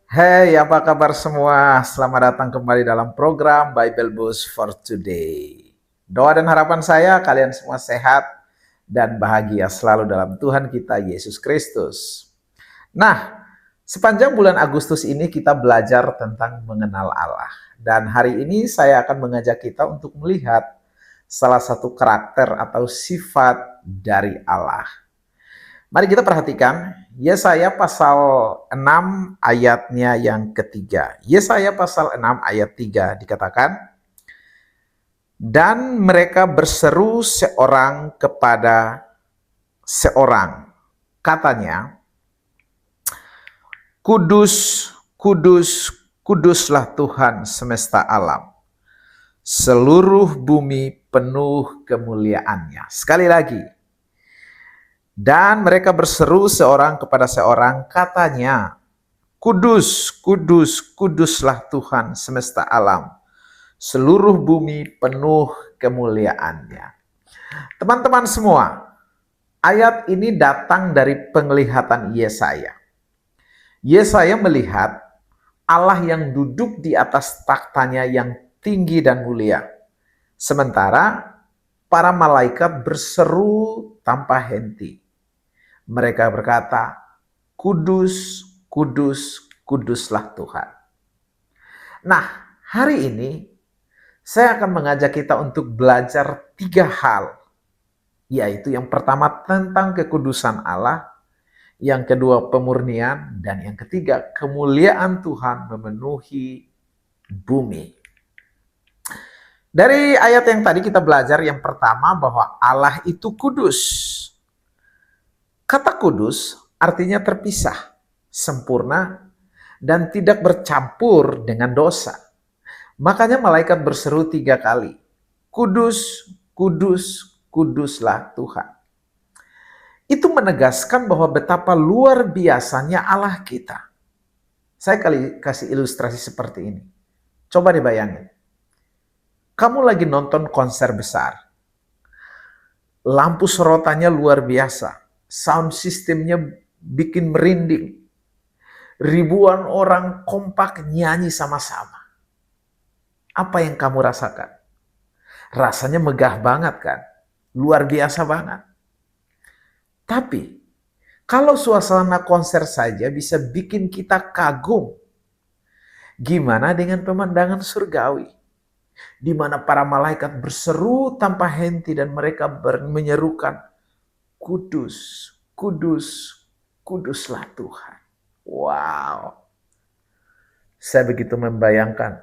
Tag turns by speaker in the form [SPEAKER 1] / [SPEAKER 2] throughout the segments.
[SPEAKER 1] Hey, apa kabar semua? Selamat datang kembali dalam program Bible Boost for Today. Doa dan harapan saya kalian semua sehat dan bahagia selalu dalam Tuhan kita Yesus Kristus. Nah, sepanjang bulan Agustus ini kita belajar tentang mengenal Allah. Dan hari ini saya akan mengajak kita untuk melihat salah satu karakter atau sifat dari Allah. Mari kita perhatikan Yesaya pasal 6 ayatnya yang ketiga. Yesaya pasal 6 ayat 3 dikatakan, dan mereka berseru seorang kepada seorang. Katanya, Kudus, kudus, kuduslah Tuhan semesta alam. Seluruh bumi penuh kemuliaannya. Sekali lagi, dan mereka berseru seorang kepada seorang, katanya, Kudus, kudus, kuduslah Tuhan semesta alam. Seluruh bumi penuh kemuliaannya. Teman-teman semua, ayat ini datang dari penglihatan Yesaya. Yesaya melihat Allah yang duduk di atas taktanya yang tinggi dan mulia. Sementara para malaikat berseru tanpa henti. Mereka berkata, Kudus, kudus, kuduslah Tuhan. Nah, hari ini saya akan mengajak kita untuk belajar 3 hal. Yaitu yang pertama tentang kekudusan Allah, yang kedua pemurnian, dan yang ketiga kemuliaan Tuhan memenuhi bumi. Dari ayat yang tadi kita belajar yang pertama bahwa Allah itu kudus. Kata kudus artinya terpisah, sempurna, dan tidak bercampur dengan dosa. Makanya malaikat berseru 3 kali. Kudus, kudus, kuduslah Tuhan. Itu menegaskan bahwa betapa luar biasanya Allah kita. Saya kasih ilustrasi seperti ini. Coba dibayangin. Kamu lagi nonton konser besar. Lampu sorotannya luar biasa. Sound systemnya bikin merinding. Ribuan orang kompak nyanyi sama-sama. Apa yang kamu rasakan? Rasanya megah banget kan? Luar biasa banget. Tapi, kalau suasana konser saja bisa bikin kita kagum, gimana dengan pemandangan surgawi? Di mana para malaikat berseru tanpa henti dan mereka menyerukan, Kudus, kudus, kuduslah Tuhan. Wow. Saya begitu membayangkan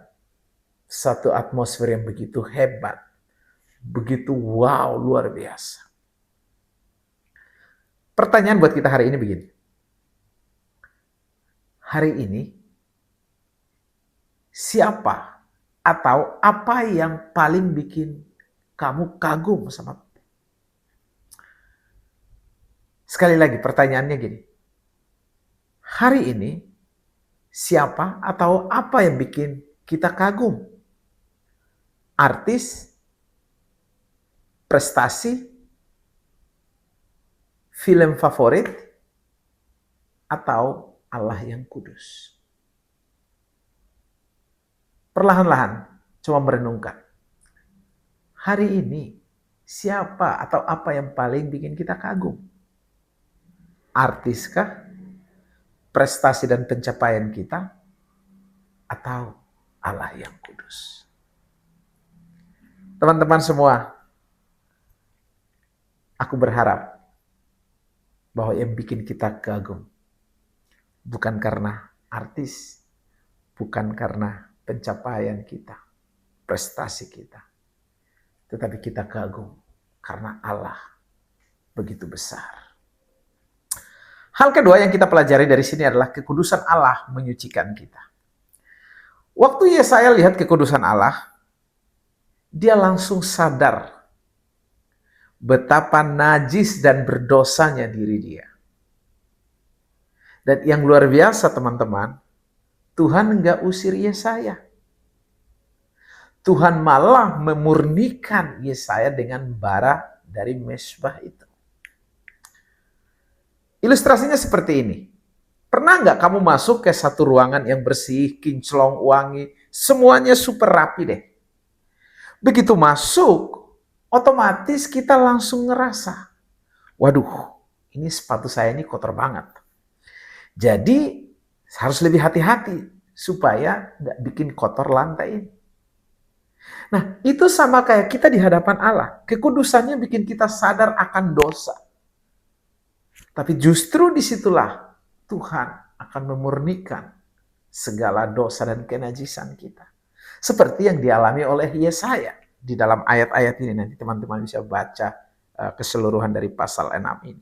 [SPEAKER 1] satu atmosfer yang begitu hebat. Begitu wow, luar biasa. Pertanyaan buat kita hari ini begini. Hari ini, siapa atau apa yang paling bikin kamu kagum sama? Sekali lagi pertanyaannya gini. Hari ini, siapa atau apa yang bikin kita kagum? Artis, prestasi, film favorit, atau Allah yang kudus? Perlahan-lahan, coba merenungkan. Hari ini, siapa atau apa yang paling bikin kita kagum? Artiskah? Prestasi dan pencapaian kita? Atau Allah yang kudus? Teman-teman semua, aku berharap bahwa yang bikin kita kagum bukan karena artis, bukan karena pencapaian kita, prestasi kita, tetapi kita kagum karena Allah begitu besar. Hal kedua yang kita pelajari dari sini adalah kekudusan Allah menyucikan kita. Waktu Yesaya lihat kekudusan Allah, dia langsung sadar betapa najis dan berdosanya diri dia. Dan yang luar biasa teman-teman, Tuhan enggak usir Yesaya. Tuhan malah memurnikan Yesaya dengan bara dari mesbah itu. Ilustrasinya seperti ini. Pernah nggak kamu masuk ke satu ruangan yang bersih, kinclong, wangi, semuanya super rapi deh. Begitu masuk, otomatis kita langsung ngerasa, waduh, ini sepatu saya ini kotor banget. Jadi harus lebih hati-hati supaya nggak bikin kotor lantai ini. Nah, itu sama kayak kita di hadapan Allah. Kekudusannya bikin kita sadar akan dosa. Tapi justru disitulah Tuhan akan memurnikan segala dosa dan kenajisan kita. Seperti yang dialami oleh Yesaya di dalam ayat-ayat ini. Nanti teman-teman bisa baca keseluruhan dari pasal 6 ini.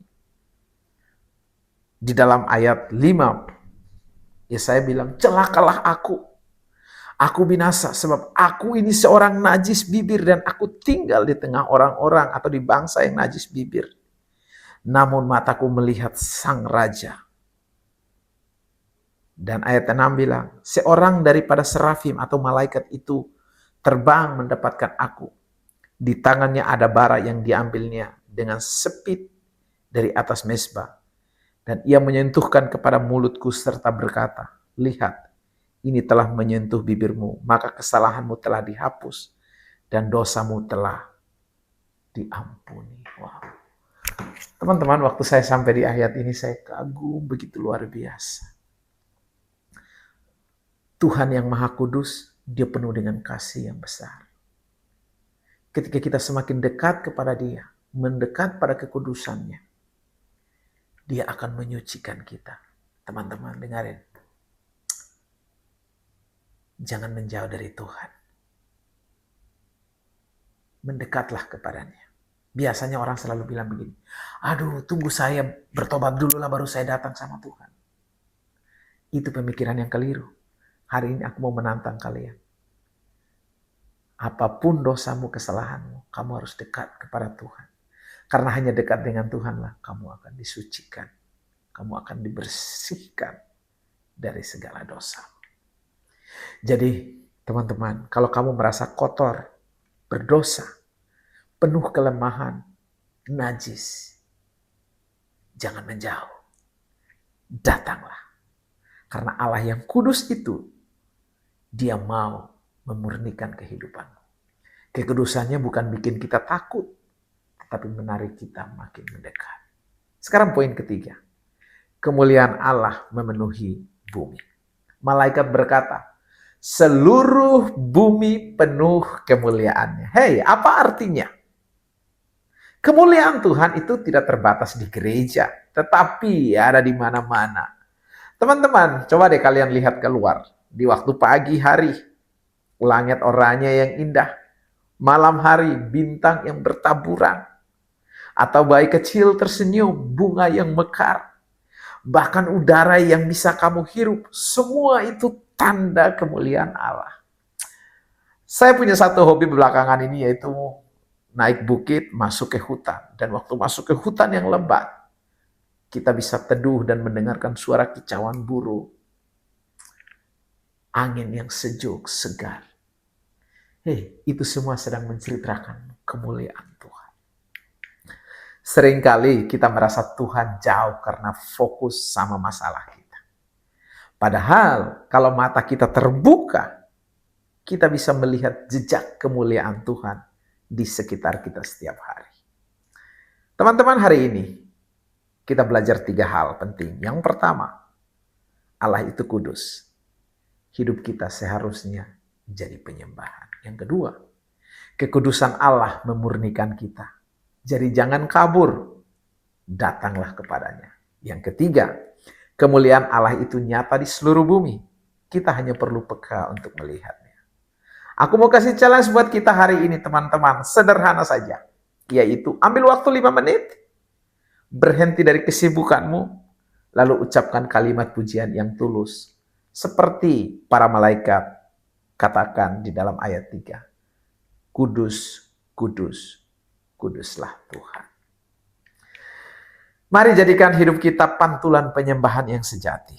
[SPEAKER 1] Di dalam ayat 5, Yesaya bilang, celakalah aku. Aku binasa sebab aku ini seorang najis bibir dan aku tinggal di tengah orang-orang atau di bangsa yang najis bibir. Namun mataku melihat sang raja. Dan ayat 6 bilang, seorang daripada serafim atau malaikat itu terbang mendapatkan aku. Di tangannya ada bara yang diambilnya dengan sepit dari atas mezbah. Dan ia menyentuhkan kepada mulutku serta berkata, lihat, ini telah menyentuh bibirmu, maka kesalahanmu telah dihapus dan dosamu telah diampuni. Wow. Teman-teman, waktu saya sampai di ayat ini, saya kagum begitu luar biasa. Tuhan yang Maha Kudus, Dia penuh dengan kasih yang besar. Ketika kita semakin dekat kepada Dia, mendekat pada kekudusannya, Dia akan menyucikan kita. Teman-teman, dengarin. Jangan menjauh dari Tuhan. Mendekatlah kepadanya. Biasanya orang selalu bilang begini, aduh tunggu saya bertobat dulu lah baru saya datang sama Tuhan. Itu pemikiran yang keliru. Hari ini aku mau menantang kalian. Apapun dosamu, kesalahanmu, kamu harus dekat kepada Tuhan. Karena hanya dekat dengan Tuhanlah kamu akan disucikan. Kamu akan dibersihkan dari segala dosa. Jadi teman-teman, kalau kamu merasa kotor, berdosa, penuh kelemahan, najis, jangan menjauh. Datanglah. Karena Allah yang kudus itu, Dia mau memurnikan kehidupanmu. Kekudusannya bukan bikin kita takut, tetapi menarik kita makin mendekat. Sekarang poin ketiga. Kemuliaan Allah memenuhi bumi. Malaikat berkata, seluruh bumi penuh kemuliaannya. Hei, apa artinya? Kemuliaan Tuhan itu tidak terbatas di gereja, tetapi ada di mana-mana. Teman-teman, coba deh kalian lihat keluar. Di waktu pagi hari, langit oranye yang indah. Malam hari, bintang yang bertaburan. Atau bayi kecil tersenyum, bunga yang mekar. Bahkan udara yang bisa kamu hirup. Semua itu tanda kemuliaan Allah. Saya punya satu hobi belakangan ini, yaitu naik bukit, masuk ke hutan. Dan waktu masuk ke hutan yang lebat, kita bisa teduh dan mendengarkan suara kicauan burung. Angin yang sejuk, segar. Hei, itu semua sedang menceritakan kemuliaan Tuhan. Seringkali kita merasa Tuhan jauh karena fokus sama masalah kita. Padahal kalau mata kita terbuka, kita bisa melihat jejak kemuliaan Tuhan di sekitar kita setiap hari. Teman-teman, hari ini kita belajar 3 hal penting. Yang pertama, Allah itu kudus. Hidup kita seharusnya jadi penyembahan. Yang kedua, kekudusan Allah memurnikan kita. Jadi jangan kabur, datanglah kepadanya. Yang ketiga, kemuliaan Allah itu nyata di seluruh bumi. Kita hanya perlu peka untuk melihatnya. Aku mau kasih challenge buat kita hari ini teman-teman, sederhana saja. Yaitu ambil waktu 5 menit, berhenti dari kesibukanmu, lalu ucapkan kalimat pujian yang tulus. Seperti para malaikat katakan di dalam ayat 3. Kudus, kudus, kuduslah Tuhan. Mari jadikan hidup kita pantulan penyembahan yang sejati.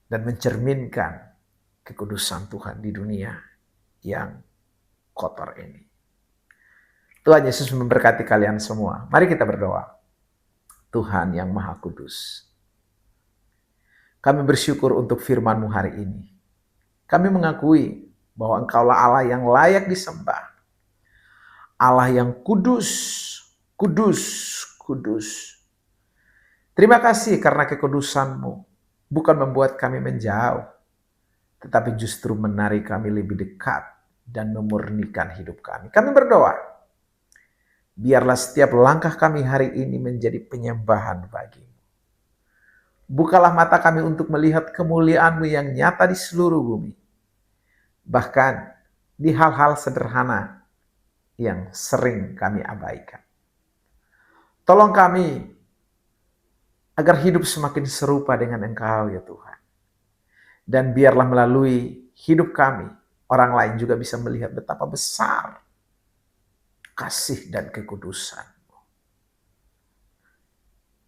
[SPEAKER 1] Dan mencerminkan kekudusan Tuhan di dunia yang kotor ini. Tuhan Yesus memberkati kalian semua. Mari kita berdoa. Tuhan yang Maha Kudus, Kami bersyukur untuk firman-Mu hari ini. Kami mengakui bahwa Engkaulah Allah yang layak disembah. Allah yang kudus, kudus, kudus. Terima kasih karena kekudusan-Mu bukan membuat kami menjauh, tetapi justru menarik kami lebih dekat dan memurnikan hidup kami. Kami berdoa, biarlah setiap langkah kami hari ini menjadi penyembahan bagi-Mu. Bukalah mata kami untuk melihat kemuliaan-Mu yang nyata di seluruh bumi. Bahkan di hal-hal sederhana yang sering kami abaikan. Tolong kami agar hidup semakin serupa dengan Engkau ya Tuhan. Dan biarlah melalui hidup kami, orang lain juga bisa melihat betapa besar kasih dan kekudusan.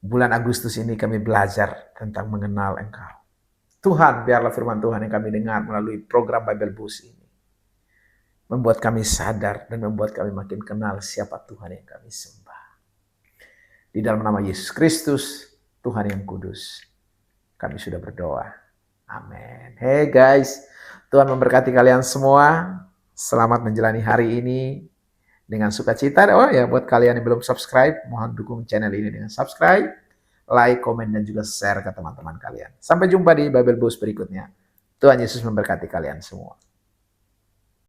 [SPEAKER 1] Bulan Agustus ini kami belajar tentang mengenal Engkau. Tuhan, biarlah firman Tuhan yang kami dengar melalui program Bible Boost ini membuat kami sadar dan membuat kami makin kenal siapa Tuhan yang kami sembah. Di dalam nama Yesus Kristus, Tuhan yang kudus, kami sudah berdoa. Amin. Hey guys, Tuhan memberkati kalian semua. Selamat menjalani hari ini dengan sukacita. Oh ya, buat kalian yang belum subscribe, mohon dukung channel ini dengan subscribe, like, komen, dan juga share ke teman-teman kalian. Sampai jumpa di Bible Boost berikutnya. Tuhan Yesus memberkati kalian semua.